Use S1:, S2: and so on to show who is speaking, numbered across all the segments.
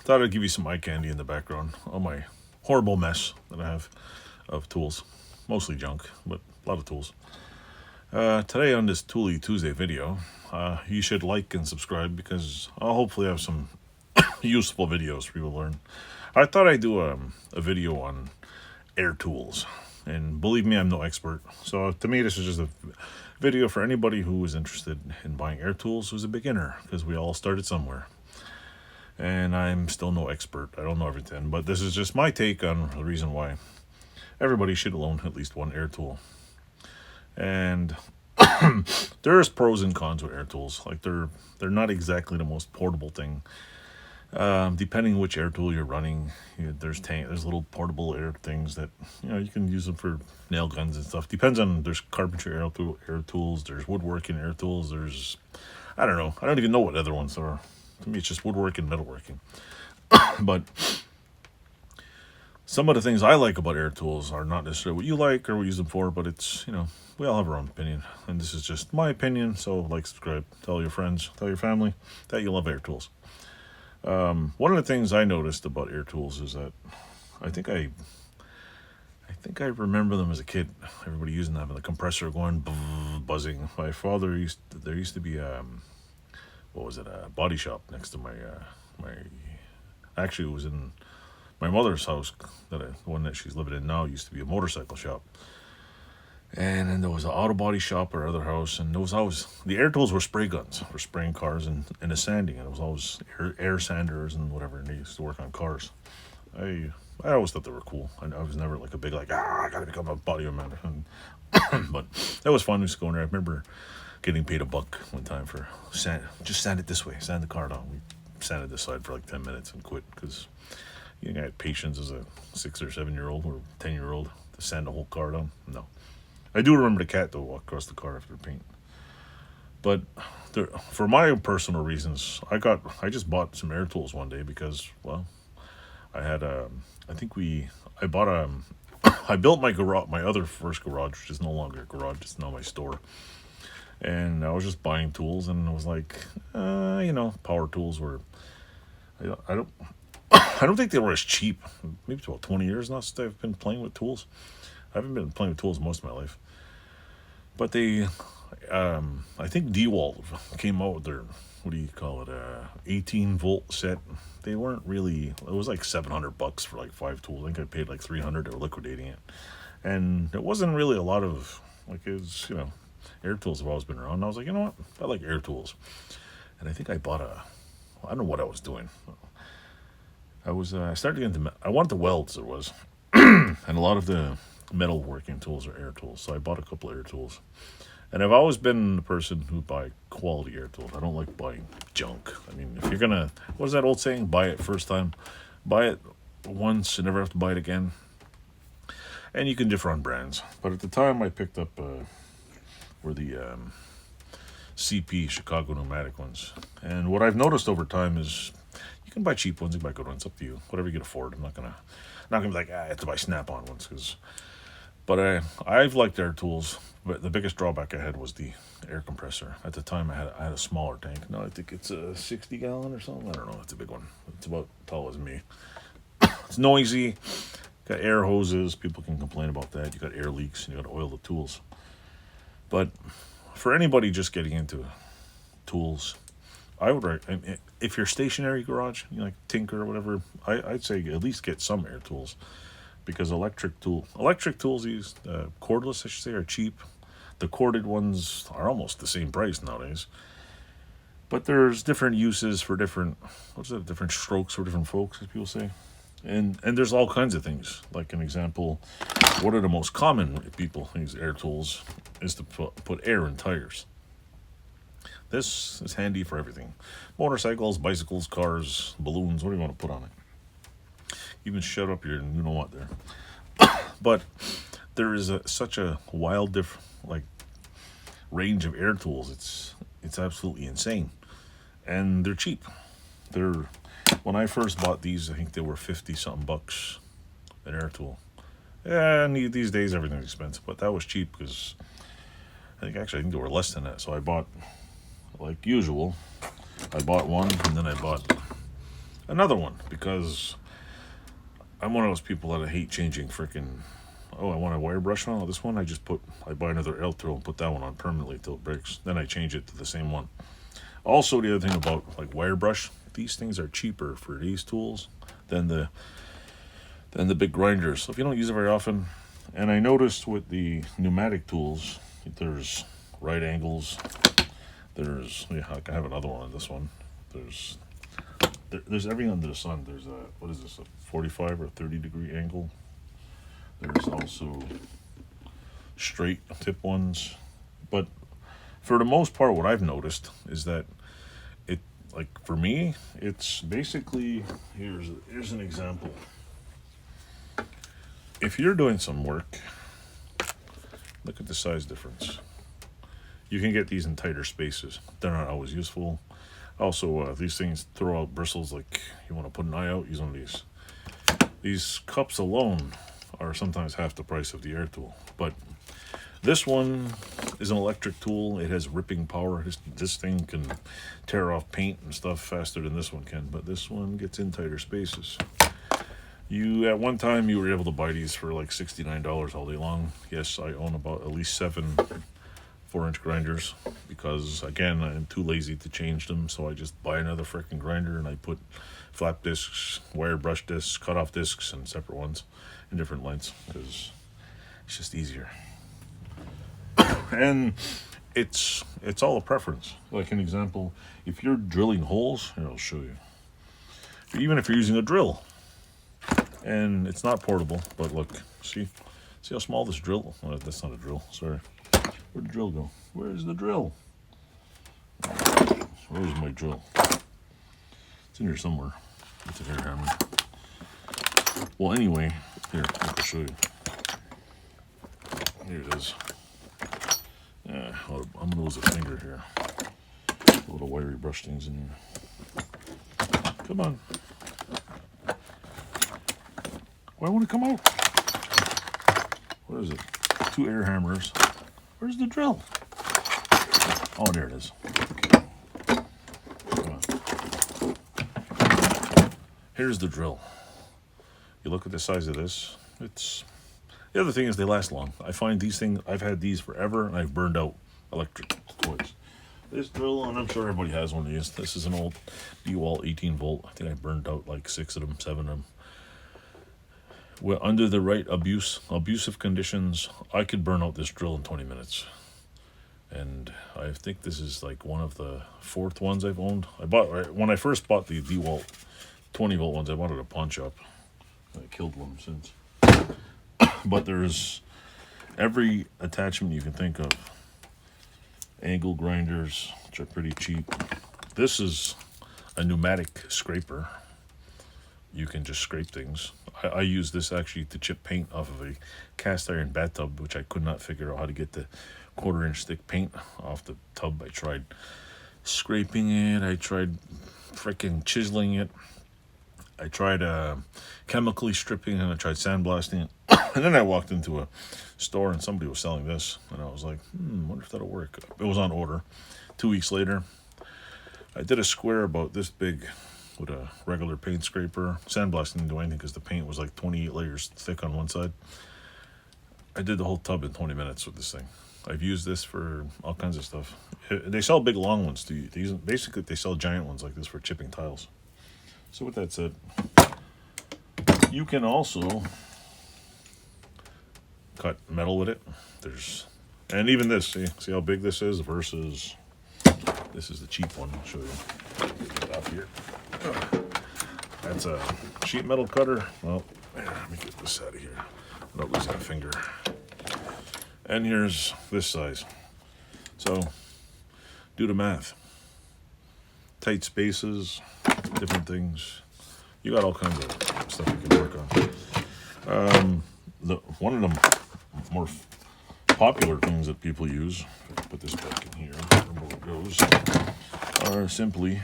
S1: thought I'd give you some eye candy in the background on my horrible mess that I have of tools. Mostly junk, but a lot of tools. Today on this Tooly Tuesday video, you should like and subscribe because I'll hopefully have some useful videos for you to learn. I thought I'd do a video on air tools. And believe me, I'm no expert. So to me, this is just a video for anybody who is interested in buying air tools who's a beginner, because we all started somewhere. And I'm still no expert. I don't know everything, but this is just my take on the reason why everybody should own at least one air tool. And there's pros and cons with air tools. Like they're not exactly the most portable thing. Depending which air tool you're running, there's little portable air things that you can use them for nail guns and stuff. Depends on there's carpentry air tools, there's woodworking air tools, there's I don't know. I don't even know what other ones are. To me, it's just woodworking, metalworking. But some of the things I like about air tools are not necessarily what you like or what you use them for, but it's, we all have our own opinion. And this is just my opinion, so like, subscribe, tell your friends, tell your family that you love air tools. One of the things I noticed about air tools is that I think I remember them as a kid. Everybody using them, and the compressor going buzzing. My father there used to be a body shop next to actually it was in my mother's house, the one that she's living in now, used to be a motorcycle shop. And then there was an auto body shop or other house, and there was always, the air tools were spray guns for spraying cars and the sanding, and it was always air sanders and whatever, and they used to work on cars. I always thought they were cool. I was never like a big I gotta become a body man. But that was fun. We used to go in there. I remember getting paid $1 one time for just sand it this way, sand the car down. We sanded this side for like 10 minutes and quit because I had patience as a 6 or 7 year old or 10-year-old to sand the whole car down. No. I do remember the cat though walk across the car after paint. But for my personal reasons, I just bought some air tools one day because, well, I had I built my garage, my other first garage, which is no longer a garage, it's now my store. And I was just buying tools, and it was like, power tools were, I don't I don't think they were as cheap. Maybe it's about 20 years now since I've been playing with tools. I haven't been playing with tools most of my life. But they, I think DeWalt came out with their, 18-volt set. They weren't really, it was like $700 for like 5 tools. I think I paid like $300. They were liquidating it. And it wasn't really a lot of, air tools have always been around. And I was like, you know what? I like air tools. And I think I bought I don't know what I was doing. I started getting I wanted to weld, there was. And a lot of the metal working tools are air tools. So I bought a couple of air tools. And I've always been the person who buy quality air tools. I don't like buying junk. I mean, if you're going to, what is that old saying? Buy it first time. Buy it once and never have to buy it again. And you can differ on brands. But at the time I picked up were the CP, Chicago Pneumatic ones. And what I've noticed over time is you can buy cheap ones, you can buy good ones, up to you. Whatever you can afford. I'm not gonna be like, I have to buy Snap-on ones. But I've liked air tools. But the biggest drawback I had was the air compressor. At the time, I had a smaller tank. Now I think it's a 60-gallon or something. I don't know. It's a big one. It's about tall as me. It's noisy. Got air hoses. People can complain about that. You got air leaks, and you got to oil the tools. But for anybody just getting into tools, I would recommend, if you're stationary garage, like tinker or whatever, I'd say at least get some air tools. Because electric tools used, cordless I should say, are cheap. The corded ones are almost the same price nowadays. But there's different uses for different strokes for different folks, as people say. And there's all kinds of things. Like an example, one of the most common people use air tools is to put air in tires. This is handy for everything. Motorcycles, bicycles, cars, balloons, whatever you want to put on it. Even shut up your you know what there. But there is such a wild range of air tools. It's absolutely insane. And they're cheap. When I first bought these, I think they were 50-something bucks an air tool. Yeah, and these days everything's expensive, but that was cheap because I think they were less than that. So I bought, like usual, I bought one, and then I bought another one, because I'm one of those people that I hate changing freaking. Oh, I want a wire brush on this one. I buy another L tool and put that one on permanently till it breaks. Then I change it to the same one. Also, the other thing about like wire brush, these things are cheaper for these tools than the big grinders. So if you don't use it very often, and I noticed with the pneumatic tools, there's right angles. I have another one on this one. There's everything under the sun. There's what is this, a 45 or 30-degree angle. There's also straight tip ones. But for the most part, what I've noticed is that like for me, it's basically, here's an example. If you're doing some work, look at the size difference. You can get these in tighter spaces. They're not always useful. Also, these things throw out bristles. Like you want to put an eye out, use one of these. These cups alone are sometimes half the price of the air tool. But this one is an electric tool. It has ripping power. This thing can tear off paint and stuff faster than this one can. But this one gets in tighter spaces. At one time, you were able to buy these for like $69 all day long. Yes, I own about at least 7 4-inch grinders because, again, I'm too lazy to change them. So I just buy another freaking grinder and I put flap discs, wire brush discs, cut-off discs, and separate ones in different lengths because it's just easier. And it's all a preference. Like an example, if you're drilling holes, here I'll show you. Even if you're using a drill, and it's not portable, but look, see how small this drill? Oh, that's not a drill. Sorry. Where'd the drill go? Where's the drill? Where's my drill? It's in here somewhere. It's a hair hammer. Well, anyway, here I'll show you. Here it is. I'm gonna lose a finger here. Little wiry brush things in here. Come on. Why won't it come out? What is it? 2 air hammers. Where's the drill? Oh, there it is. Come on. Here's the drill. You look at the size of this. The other thing is they last long. I find these things, I've had these forever and I've burned out electric toys. This drill, and I'm sure everybody has one of these. This is an old DeWalt 18 volt. I think I burned out like 6 of them, 7 of them. Well, under the right abusive conditions, I could burn out this drill in 20 minutes. And I think this is like one of the 4th ones I've owned. When I first bought the DeWalt 20 volt ones, I bought it at a pawn shop. I killed them since. But there's every attachment you can think of. Angle grinders, which are pretty cheap. This is a pneumatic scraper. You can just scrape things. I use this actually to chip paint off of a cast iron bathtub, which I could not figure out how to get the 1/4-inch thick paint off the tub. I tried scraping it. I tried freaking chiseling it. I tried chemically stripping, and I tried sandblasting it. And then I walked into a store and somebody was selling this, and I was like, wonder if that'll work. It was on order. 2 weeks later, I did a square about this big with a regular paint scraper. Sandblasting didn't do anything because the paint was like 28 layers thick on one side. I did the whole tub in 20 minutes with this thing. I've used this for all kinds of stuff. They sell big long ones too. Basically, they sell giant ones like this for chipping tiles. So with that said, you can also cut metal with it. And even this, see how big this is versus this is the cheap one. I'll show you. Get it off here. That's a sheet metal cutter. Well, let me get this out of here without losing a finger. And here's this size. So do the math. Tight spaces, different things. You got all kinds of stuff you can work on. One of the more popular things that people use, if I put this back in here, remember where it goes, are simply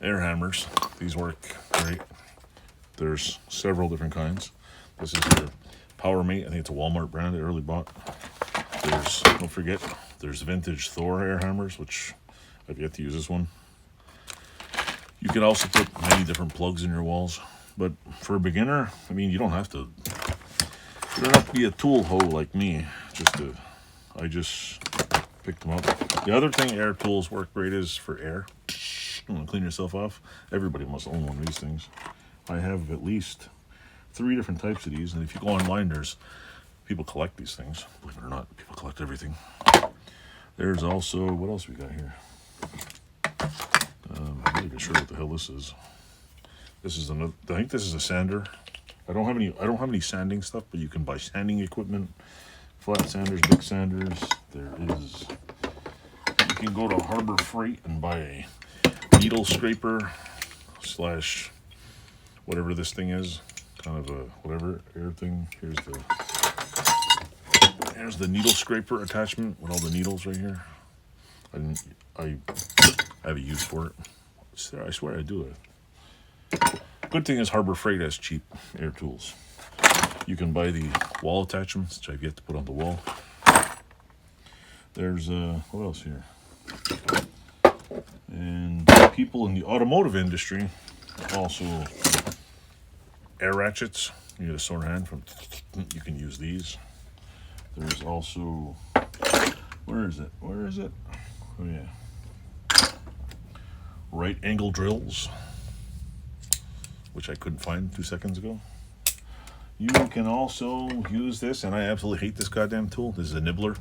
S1: air hammers. These work great. There's several different kinds. This is their Power Mate. I think it's a Walmart brand I early bought. Don't forget, there's vintage Thor air hammers, which I've yet to use this one. You can also put many different plugs in your walls, but for a beginner, I mean, you don't have to. You don't have to be a tool hoe like me. I just picked them up. The other thing air tools work great is for air. You want to clean yourself off? Everybody must own one of these things. I have at least 3 different types of these, and if you go online, there's people collect these things. Believe it or not, people collect everything. There's also, what else we got here? I'm not even sure what the hell this is. This is another. I think this is a sander. I don't have any sanding stuff, but you can buy sanding equipment, flat sanders, big sanders. There is. You can go to Harbor Freight and buy a needle scraper / whatever this thing is, kind of a whatever air thing. Here's the needle scraper attachment with all the needles right here. I have a use for it. I swear I do it. Good thing is Harbor Freight has cheap air tools. You can buy the wall attachments, which I've yet to put on the wall. There's what else here? And people in the automotive industry also air ratchets. You get a sore hand from. You can use these. There's also, where is it? Oh yeah. Right angle drills, which I couldn't find 2 seconds ago. You can also use this, and I absolutely hate this goddamn tool. This is a nibbler.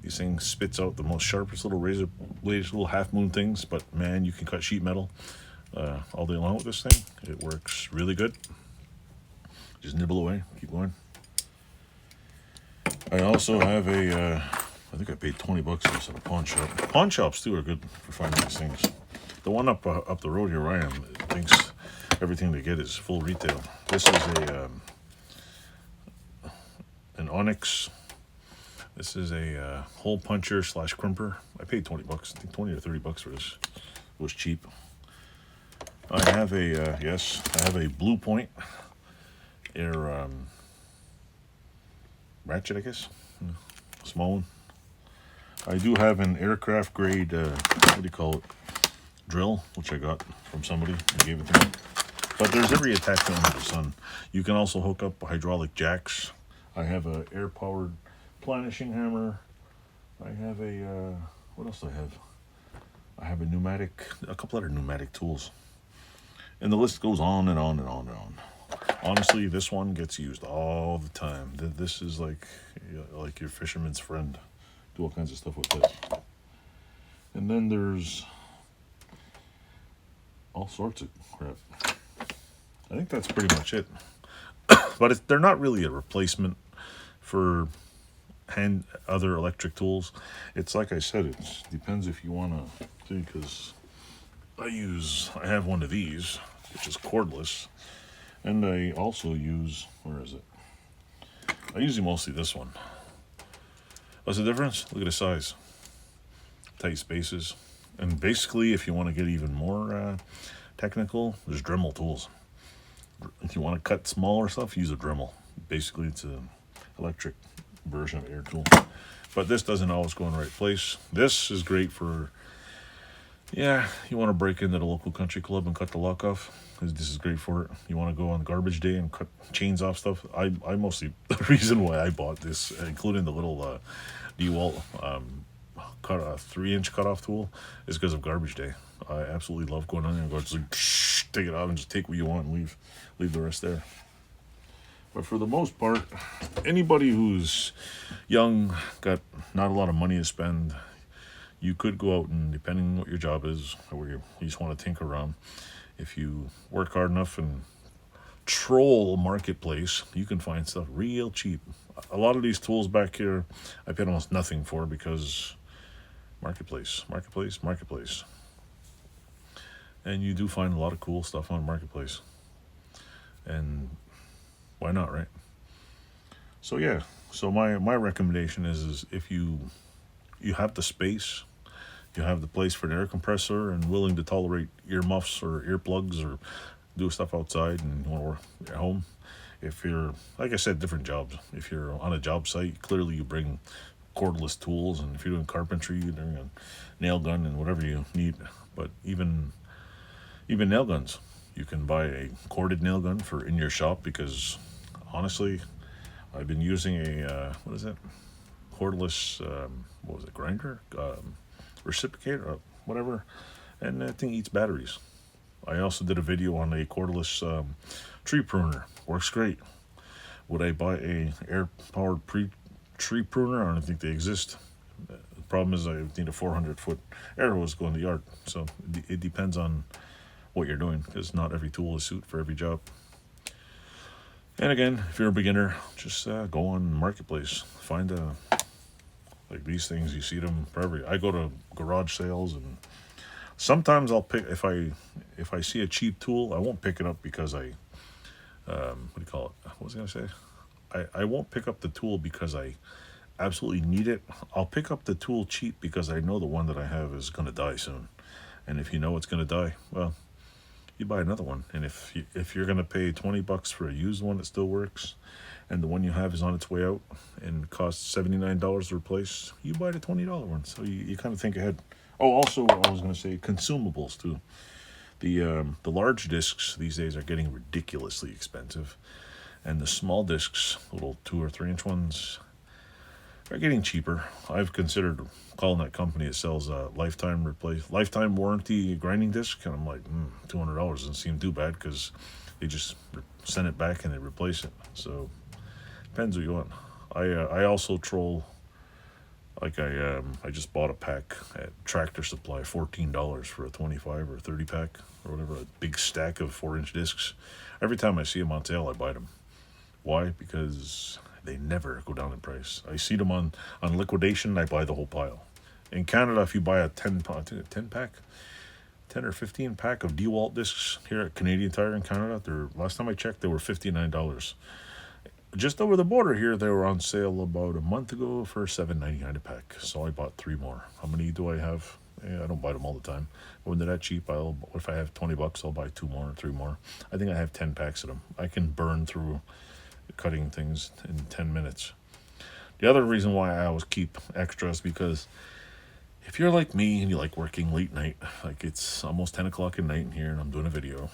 S1: These things spits out the most sharpest little razor blades, little half moon things, but man, you can cut sheet metal all day long with this thing. It works really good. Just nibble away, keep going. I also have I think I paid $20 for this at a pawn shop. Pawn shops too are good for finding these things. The one up the road here where I am thinks everything they get is full retail. This is an Onyx. This is a hole puncher / crimper. I paid $20. I think 20 or $30 for this. It was cheap. I have a Blue Point air ratchet, I guess. Small one. I do have an aircraft grade, what do you call it? Drill, which I got from somebody who gave it to me. But there's every attachment under the sun. You can also hook up hydraulic jacks. I have a air powered planishing hammer. I have a what else do I have? I have a pneumatic, a couple other pneumatic tools, and the list goes on and on and on and on. Honestly, this one gets used all the time. This is like your fisherman's friend. Do all kinds of stuff with this. And then there's all sorts of crap. I think that's pretty much it. But they're not really a replacement for other electric tools. It's like I said, it depends if you want to see, because I have one of these, which is cordless, and I also use, where is it? I use mostly this one. What's the difference? Look at the size. Tight spaces. And basically, if you want to get even more technical, there's Dremel tools. If you want to cut smaller stuff, use a Dremel. Basically, it's an electric version of air tool. But this doesn't always go in the right place. This is great for, you want to break into the local country club and cut the lock off. This is great for it. You want to go on garbage day and cut chains off stuff. I mostly, the reason why I bought this, including the little DeWalt cut a 3-inch cutoff tool, is because of garbage day. I absolutely love going on there and going, just like, take it out and just take what you want and leave the rest there. But for the most part, anybody who's young, got not a lot of money to spend, you could go out and, depending on what your job is, or where you just want to tinker around, if you work hard enough and troll marketplace, you can find stuff real cheap. A lot of these tools back here, I paid almost nothing for, because marketplace. And you do find a lot of cool stuff on marketplace. And why not, right? So yeah, my recommendation is if you have the space, you have the place for an air compressor, and willing to tolerate earmuffs or earplugs or do stuff outside, and you want to work at home. If you're, like I said, different jobs. If you're on a job site, clearly you bring cordless tools, and if you're doing carpentry, you're doing a nail gun and whatever you need. But even Even nail guns. You can buy a corded nail gun for in your shop because honestly, I've been using a what is it? Cordless what was it? Grinder, reciprocator, whatever, and that thing eats batteries. I also did a video on a cordless tree pruner. Works great. Would I buy a air-powered tree pruner? I don't think they exist. The problem is I need a 400-foot air hose to go in the yard. So it depends on what you're doing because not every tool is suited for every job. And again, if you're a beginner, just go on Marketplace. Find like these things. You see them for every. I go to garage sales and sometimes I'll pick if I see a cheap tool, I won't pick it up because I what do you call it? What was I gonna say? I won't pick up the tool because I absolutely need it. I'll pick up the tool cheap because I know the one that I have is gonna die soon. And if you know it's gonna die, well, you buy another one. And if you're gonna pay $20 for a used one that still works, and the one you have is on its way out and costs $79 to replace, you buy the $20 one. So you kind of think ahead. Oh, also, I was going to say consumables too. The large discs these days are getting ridiculously expensive, and the small discs, little 2 or 3 inch ones, are getting cheaper. I've considered calling that company that sells a lifetime warranty grinding disc, and I'm like, $200 doesn't seem too bad because they just send it back and they replace it. So depends what you want. I also troll. Like I just bought a pack at Tractor Supply, $14 for a 25 or 30 pack or whatever, a big stack of 4-inch discs. Every time I see them on sale, I buy them. Why? Because they never go down in price. I see them on liquidation, I buy the whole pile. In Canada, if you buy a 10 or 15 pack of DeWalt discs here at Canadian Tire in Canada, last time I checked, they were $59. Just over the border here, they were on sale about a month ago for $7.99 a pack. So I bought 3 more. How many do I have? I don't buy them all the time. But when they're that cheap, if I have $20, I'll buy 2 more or 3 more. I think I have 10 packs of them. I can burn through cutting things in 10 minutes. The other reason why I always keep extras because if you're like me and you like working late night, like it's almost 10 o'clock at night in here and I'm doing a video,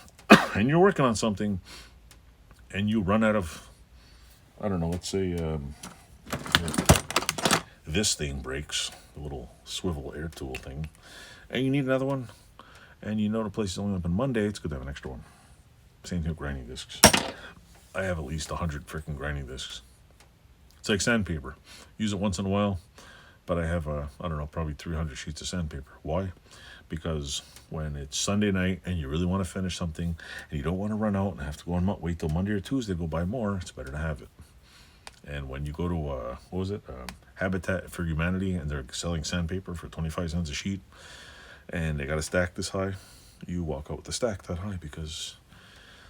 S1: and you're working on something and you run out of, I don't know, let's say this thing breaks, the little swivel air tool thing, and you need another one, and you know the place is only open Monday, it's good to have an extra one. Same thing with grinding discs. I have at least 100 freaking grinding discs. It's like sandpaper. Use it once in a while, but I have, I don't know, probably 300 sheets of sandpaper. Why? Because when it's Sunday night and you really want to finish something and you don't want to run out and have to go and wait till Monday or Tuesday to go buy more, it's better to have it. And when you go to, Habitat for Humanity, and they're selling sandpaper for 25 cents a sheet, and they got a stack this high, you walk out with a stack that high because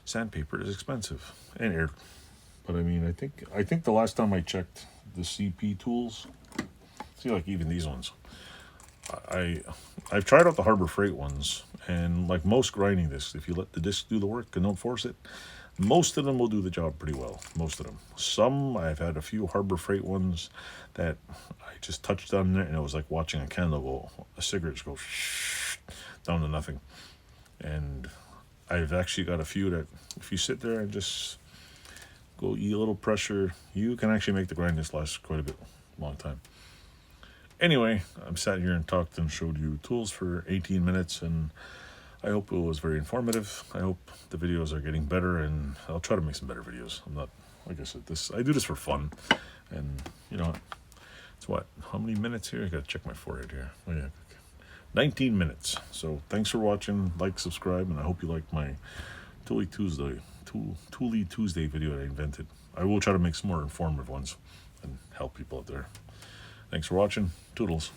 S1: sandpaper is expensive. And air. But I mean, I think the last time I checked the CP tools, see, like even these ones, I've tried out the Harbor Freight ones, and like most grinding discs, if you let the disc do the work and don't force it, most of them will do the job pretty well. Most of them. Some, I've had a few Harbor Freight ones that I just touched on there, and it was like watching a cigarette just go down to nothing. And I've actually got a few that if you sit there and just go eat a little pressure, you can actually make the grind disc last quite a bit, long time. Anyway, I'm sat here and talked and showed you tools for 18 minutes, and I hope it was very informative. I hope the videos are getting better, and I'll try to make some better videos. I'm not, like I said, I do this for fun, and you know, it's what, how many minutes here? I gotta check my forehead here. Oh yeah, 19 minutes. So thanks for watching, like, subscribe, and I hope you liked my Tooly Tuesday video that I invented. I will try to make some more informative ones and help people out there. Thanks for watching. Toodles.